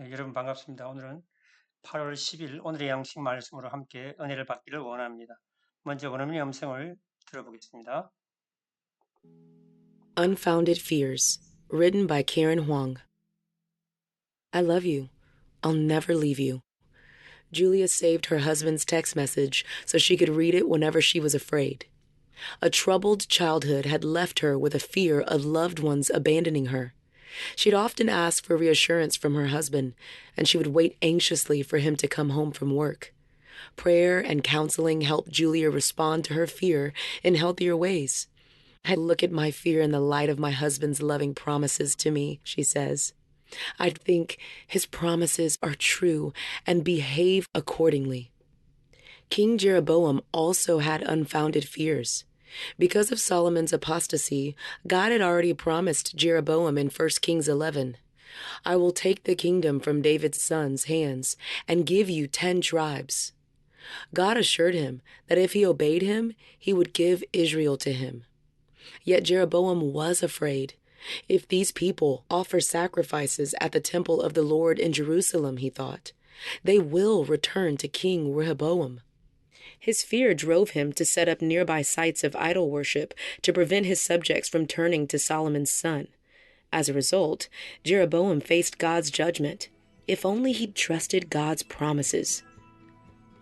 여러분 반갑습니다. 오늘은 8월 10일 오늘의 양식 말씀으로 함께 은혜를 받기를 원합니다. 먼저 원어민의 음성을 들어보겠습니다. Unfounded Fears, written by Karen Huang. I love you. I'll never leave you. Julia saved her husband's text message so she could read it whenever she was afraid. A troubled childhood had left her with a fear of loved ones abandoning her. She'd often ask for reassurance from her husband, and she would wait anxiously for him to come home from work. Prayer and counseling helped Julia respond to her fear in healthier ways. I look at my fear in the light of my husband's loving promises to me, she says. I think his promises are true and behave accordingly. King Jeroboam also had unfounded fears. Because of Solomon's apostasy, God had already promised Jeroboam in 1 Kings 11, I will take the kingdom from David's sons' hands and give you 10 tribes. God assured him that if he obeyed him, he would give Israel to him. Yet Jeroboam was afraid. If these people offer sacrifices at the temple of the Lord in Jerusalem, he thought, they will return to King Rehoboam. His fear drove him to set up nearby sites of idol worship to prevent his subjects from turning to Solomon's son. As a result, Jeroboam faced God's judgment. If only he'd trusted God's promises.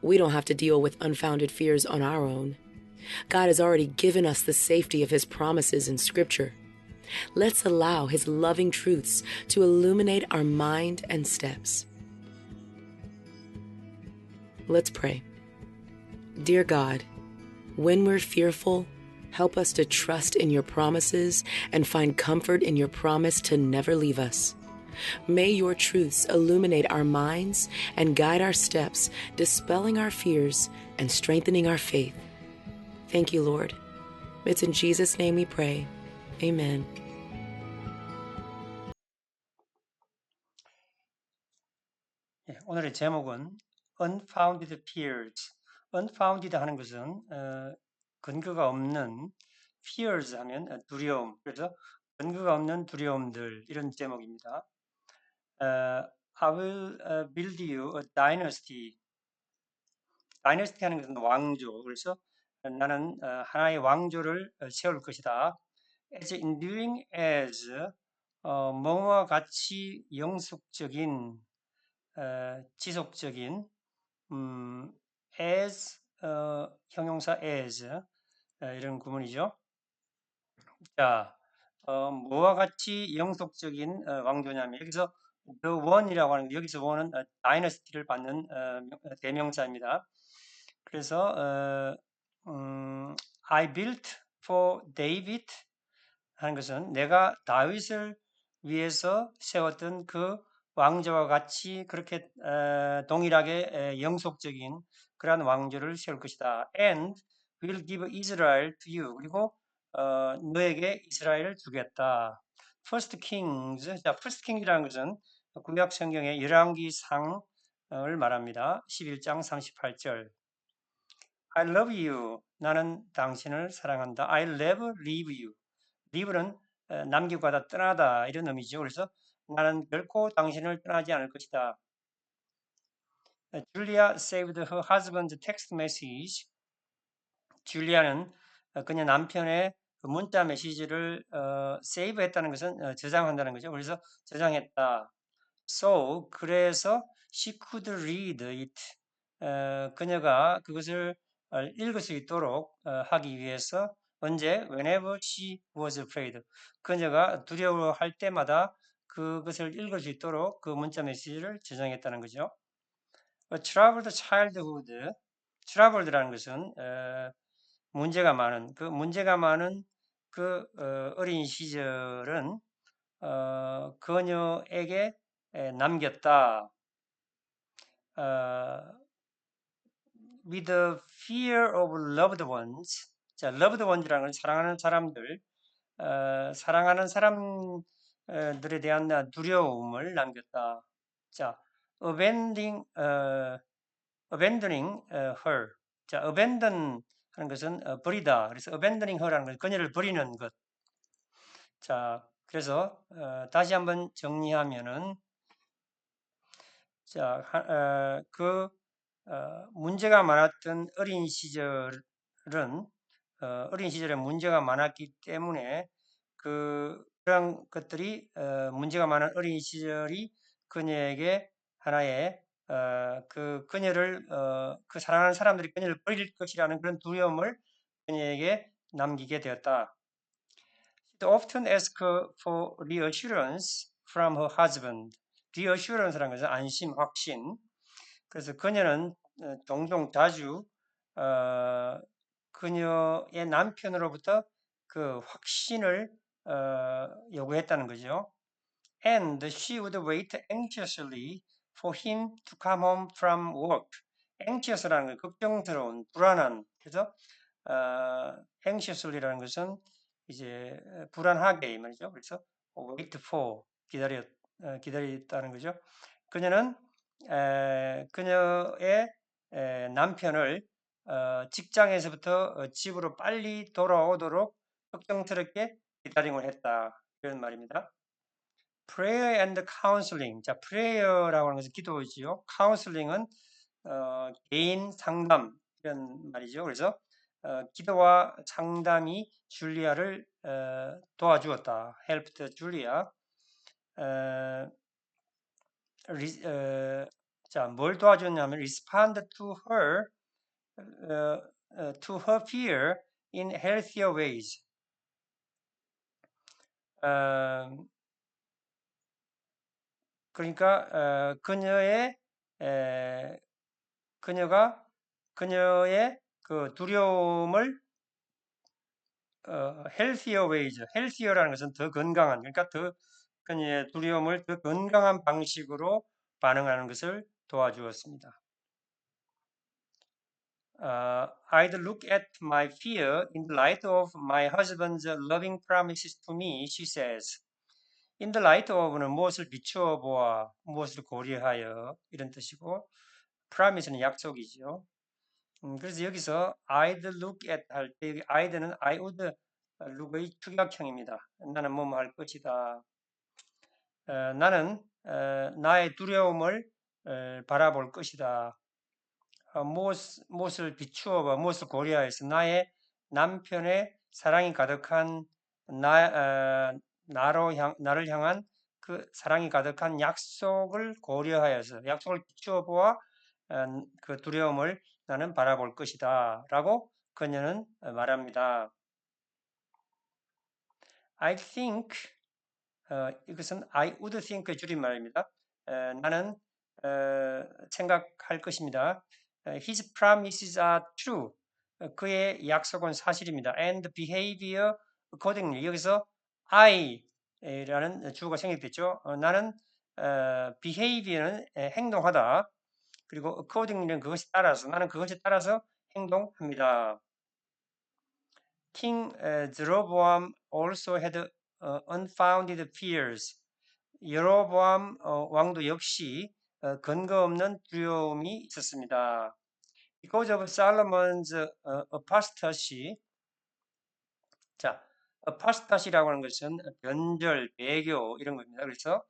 We don't have to deal with unfounded fears on our own. God has already given us the safety of his promises in Scripture. Let's allow his loving truths to illuminate our mind and steps. Let's pray. Dear God, when we're fearful, help us to trust in your promises and find comfort in your promise to never leave us. May your truths illuminate our minds and guide our steps, dispelling our fears and strengthening our faith. Thank you, Lord. It's in Jesus' name we pray. Amen. 오늘의 제목은 Unfounded Fears. Unfounded 하는 것은 근거가 없는, fears 하면 두려움, 그래서 근거가 없는 두려움들, 이런 제목입니다. I will build you a dynasty. 다이너스티 하는 것은 왕조. 그래서 나는 하나의 왕조를 세울 것이다. As enduring as 뭐와 같이 영속적인, 지속적인, as 형용사 as 이런 구문이죠. 자, 뭐와 같이 영속적인 왕조냐면 여기서 the one이라고 하는 게, 여기서 one은 다이너스티를 받는 대명사입니다. 그래서 I built for David 하는 것은 내가 다윗을 위해서 세웠던 그 왕조와 같이 그렇게 동일하게 영속적인 그러한 왕조를 세울 것이다. And will give Israel to you. 그리고 너에게 이스라엘을 주겠다. First Kings. 자, First Kings이라는 것은 구약 성경의 열왕기상을 말합니다. 11장 38절. I love you. 나는 당신을 사랑한다. I never leave you. leave는 남기고 가다, 떠나다, 이런 의미죠. 그래서 나는 결코 당신을 떠나지 않을 것이다. Julia saved her husband's text message. 줄리아는 그녀 남편의 그 문자 메시지를 세이브했다는 것은 저장한다는 거죠. 그래서 저장했다. So, 그래서 she could read it. 그녀가 그것을 읽을 수 있도록 하기 위해서 언제? Whenever she was afraid. 그녀가 두려워할 때마다 그것을 읽을 수 있도록 그 문자 메시지를 저장했다는 거죠. A troubled childhood. troubled라는 것은 문제가 많은, 그 어린 시절은 그녀에게 남겼다. With the fear of loved ones. 자, loved ones라는 건 사랑하는 사람들, 사랑하는 사람들에 대한 두려움을 남겼다. 자, abandoning her. 자, abandon 하는 것은 버리다. 그래서 abandoning her라는 것은 그녀를 버리는 것. 자, 그래서 다시 한번 정리하면은 자, 문제가 많았던 어린 시절에 문제가 많았기 때문에 그런 것들이 문제가 많은 어린 시절이 그녀에게 하나의 그녀를 그 사랑하는 사람들이 그녀를 버릴 것이라는 그런 두려움을 그녀에게 남기게 되었다. She often asked for reassurance from her husband. reassurance라는 것은 안심, 확신. 그래서 그녀는 종종 자주 어, 그녀의 남편으로부터 그 확신을 요구했다는 거죠. And she would wait anxiously for him to come home from work. anxious라는 건 걱정스러운, 불안한. 그래서 anxiously라는 것은 이제 불안하게 이 말이죠. 그래서 wait for 기다렸다는 거죠. 그녀는 그녀의 남편을 직장에서부터 집으로 빨리 돌아오도록 걱정스럽게 기다림을 했다. 이런 말입니다. prayer and counseling. 자, prayer라고 하는 것은 기도이지요. counseling은 개인 상담 이런 말이죠. 그래서 기도와 상담이 줄리아를 도와주었다. helped Julia. 자, 뭘 도와줬냐면 respond to her fear in healthier ways. 그러니까 그녀가 그녀의 그 두려움을 healthier ways, healthier라는 것은 더 건강한, 그러니까 더 그녀의 두려움을 더 건강한 방식으로 반응하는 것을 도와주었습니다. I'd look at my fear in the light of my husband's loving promises to me, she says. In the light of는 무엇을 비추어 보아, 무엇을 고려하여 이런 뜻이고 promise는 약속이죠. 그래서 여기서 I'd look at 할 때 여기 I'd는 I would look의 축약형입니다. 나는 뭐뭐 할 것이다. 나는 나의 두려움을 바라볼 것이다. 무엇을 비추어 봐, 무엇을 고려해서 나의 남편의 사랑이 가득한 나를 향한 그 사랑이 가득한 약속을 고려하여서 약속을 비추어 보아 그 두려움을 나는 바라볼 것이다 라고 그녀는 말합니다. I think 이것은 I would think의 줄임말입니다. 나는 생각할 것입니다. His promises are true. 그의 약속은 사실입니다. And behavior accordingly. 여기서 I라는 주어가 생략됐죠. 나는 behavior는 행동하다. 그리고 accordingly는 그것에 따라서 나는 그것에 따라서 행동합니다. King Jeroboam also had unfounded fears. 여로보암 왕도 역시 근거 없는 두려움이 있었습니다. Because of Solomon's apostasy. 자, apostasy라고 하는 것은 변절, 배교 이런 겁니다. 그래서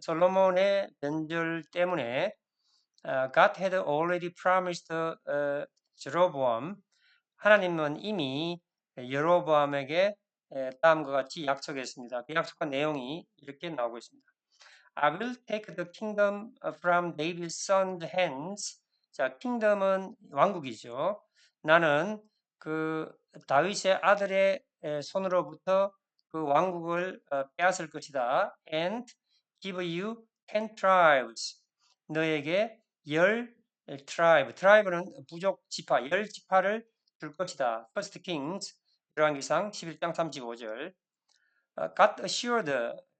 솔로몬의 변절 때문에 God had already promised Jeroboam. 하나님은 이미 여로보암에게 다음과 같이 약속했습니다. 그 약속한 내용이 이렇게 나오고 있습니다. I will take the kingdom from David's son's hands. 자, kingdom은 왕국이죠. 나는 그 다윗의 아들의 손으로부터 그 왕국을 빼앗을 것이다. And give you 10 tribes. 너에게 10tribe는 부족 지파, 10지파를 줄 것이다. First Kings 열왕기상 11장 35절. God assured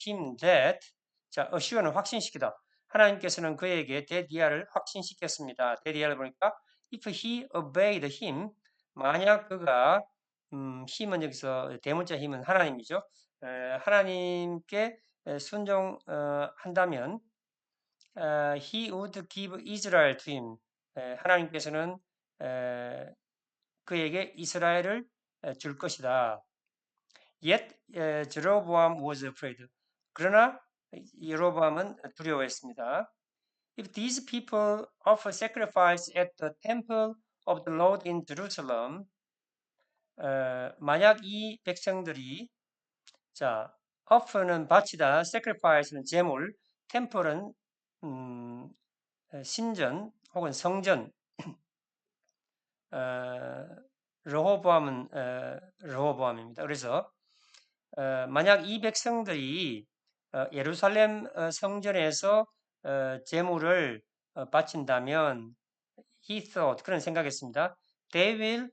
him that. 자, assure는 확신시키다. 하나님께서는 그에게 데디아를 확신시켰습니다. 데디아를 보니까 if he obeyed him, 만약 그가 힘은 여기서 대문자 힘은 하나님이죠. 하나님께 순종한다면 he would give Israel to him. 하나님께서는 그에게 이스라엘을 줄 것이다. Yet Jeroboam was afraid. 그러나 여로보암은 두려워했습니다. If these people offer sacrifice at the temple of the Lord in Jerusalem, 만약 이 백성들이 자, offer는 바치다, sacrifice는 제물, temple은 신전 혹은 성전, 르호보암은 르호보암입니다. 그래서 만약 이 백성들이 예루살렘 성전에서 제물을 바친다면 he thought 그런 생각했습니다. They will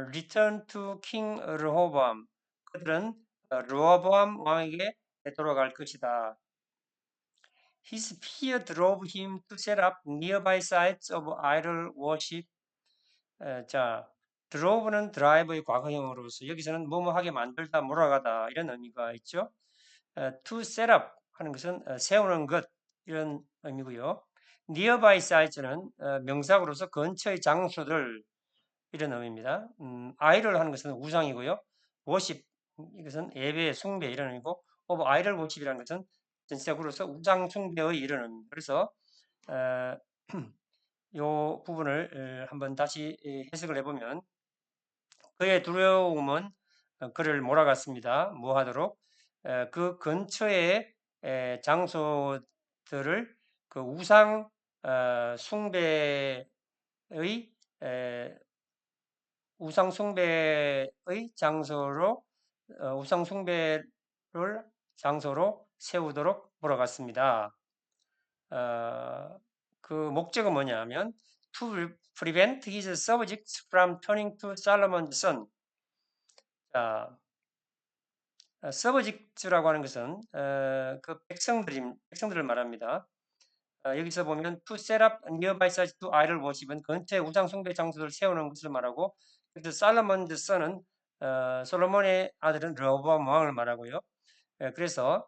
return to King Rehoboam. 그들은 르호보암 왕에게 돌아갈 것이다. His fear drove him to set up nearby sites of idol worship. 자, drove는 drive의 과거형으로서 여기서는 뭐뭐하게 만들다, 몰아가다 이런 의미가 있죠. To set up 하는 것은 세우는 것 이런 의미고요. nearby sites는 명사구로서 근처의 장소들 이런 의미입니다. idol 하는 것은 우상이고요. worship 이것은 예배, 숭배 이런 의미고 of idol worship이라는 것은 전체적으로서 우상 숭배의 이런 의미입니다. 그래서 이 부분을 한번 다시 해석을 해보면 그의 두려움은 그를 몰아갔습니다. 뭐 하도록? 그 근처의 장소들을 그 우상 숭배의 우상 숭배의 장소로 우상 숭배를 장소로 세우도록 몰아갔습니다. 그 목적은 뭐냐면 to prevent his subjects from turning to Solomon's son. 자, subjects라고 하는 것은 그 백성들을 말합니다. 여기서 보면 to set up nearby sites to idol worship은 근처에 우상 숭배 장소를 세우는 것을 말하고 그래서 Solomon's son은 솔로몬의 아들은 르호보암 왕을 말하고요. 그래서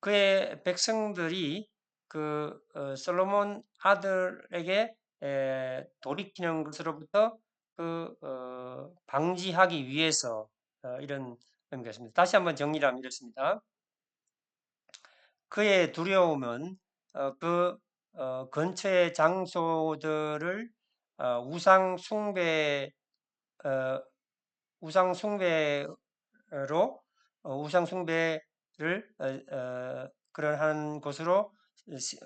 그의 백성들이 그 솔로몬 아들에게 돌이키는 것으로부터 그 방지하기 위해서 이런 의미가 있습니다. 다시 한번 정리를 하면 이렇습니다. 그의 두려움은 그 근처의 장소들을 우상 숭배로 우상 숭배를 그러한 곳으로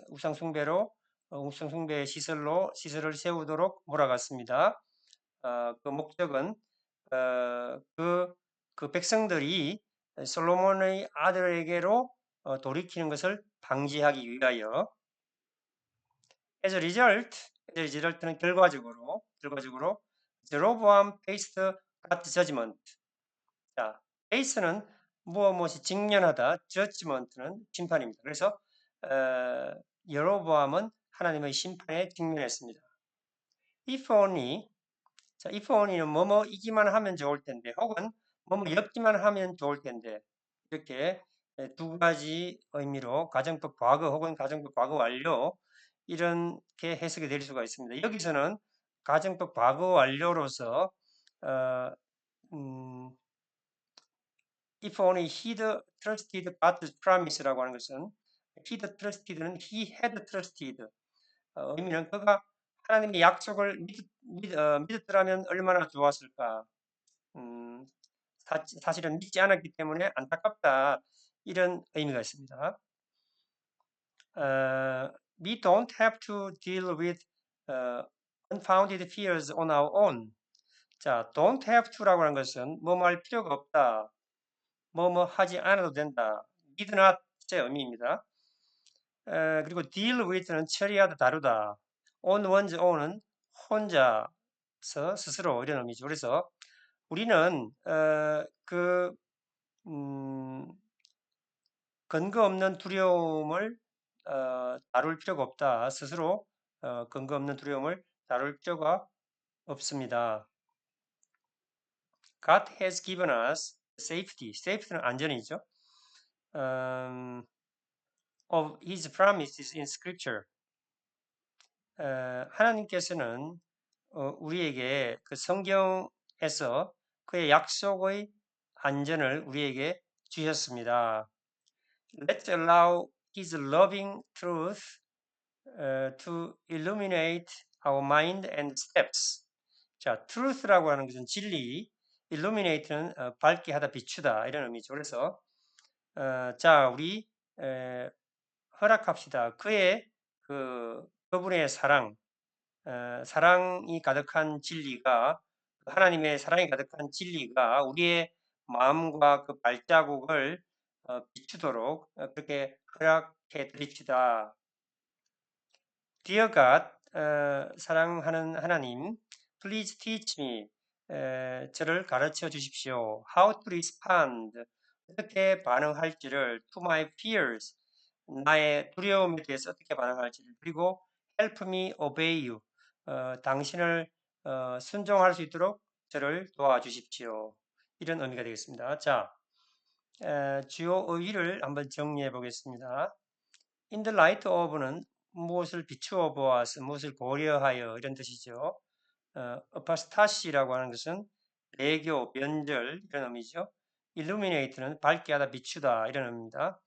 우상 숭배의 시설을 세우도록 몰아갔습니다. 그 목적은 그 백성들이 솔로몬의 아들에게로 돌이키는 것을 방지하기 위하여. As a result는 결과적으로 Jeroboam faced God's judgment. 자, face는 무엇이 직면하다, judgment는 심판입니다. 그래서 여로보암은 하나님의 심판에 직면했습니다. If only는 뭐뭐이기만 하면 좋을 텐데, 혹은 뭐뭐였기만 하면 좋을 텐데, 이렇게 두 가지 의미로 가정법 과거 혹은 가정법 과거 완료 이렇게 해석이 될 수가 있습니다. 여기서는 가정법 과거 완료로서 if only he'd trusted God's promise라고 하는 것은 he'd trusted는 he had trusted 의미는 그가 하나님의 약속을 믿었더라면 얼마나 좋았을까. 사실은 믿지 않았기 때문에 안타깝다. 이런 의미가 있습니다. We don't have to deal with unfounded fears on our own. 자, don't have to라고 하는 것은 뭐뭐 할 필요가 없다. 뭐뭐 하지 않아도 된다. need not의 의미입니다. 그리고 deal with는 처리하다, 다루다. on one's own은 혼자서 스스로 이런 의미죠. 그래서 우리는 근거 없는 두려움을 다룰 필요가 없다. 스스로 근거 없는 두려움을 다룰 필요가 없습니다. God has given us safety. safety는 안전이죠. of His promises in Scripture. 하나님께서는 우리에게 그 성경에서 그의 약속의 안전을 우리에게 주셨습니다. Let's allow His loving truth to illuminate our mind and steps. 자, truth라고 하는 것은 진리, illuminate는 밝게 하다, 비추다 이런 의미죠. 그래서 자, 우리 허락합시다. 그분의 사랑, 사랑이 가득한 진리가 하나님의 사랑이 가득한 진리가 우리의 마음과 그 발자국을 비추도록 그렇게 허락해 드립시다. Dear God, 사랑하는 하나님, please teach me, 저를 가르쳐 주십시오. How to respond, 어떻게 반응할지를, to my fears, 나의 두려움에 대해서 어떻게 반응할지를, 그리고 help me obey you, 당신을 순종할 수 있도록 저를 도와주십시오. 이런 의미가 되겠습니다. 자, 주요 의의를 한번 정리해 보겠습니다. In the light of는 무엇을 비추어 보아서, 무엇을 고려하여 이런 뜻이죠. apostasy라고 하는 것은 배교, 변절 이런 의미죠. illuminate는 밝게 하다, 비추다 이런 의미입니다.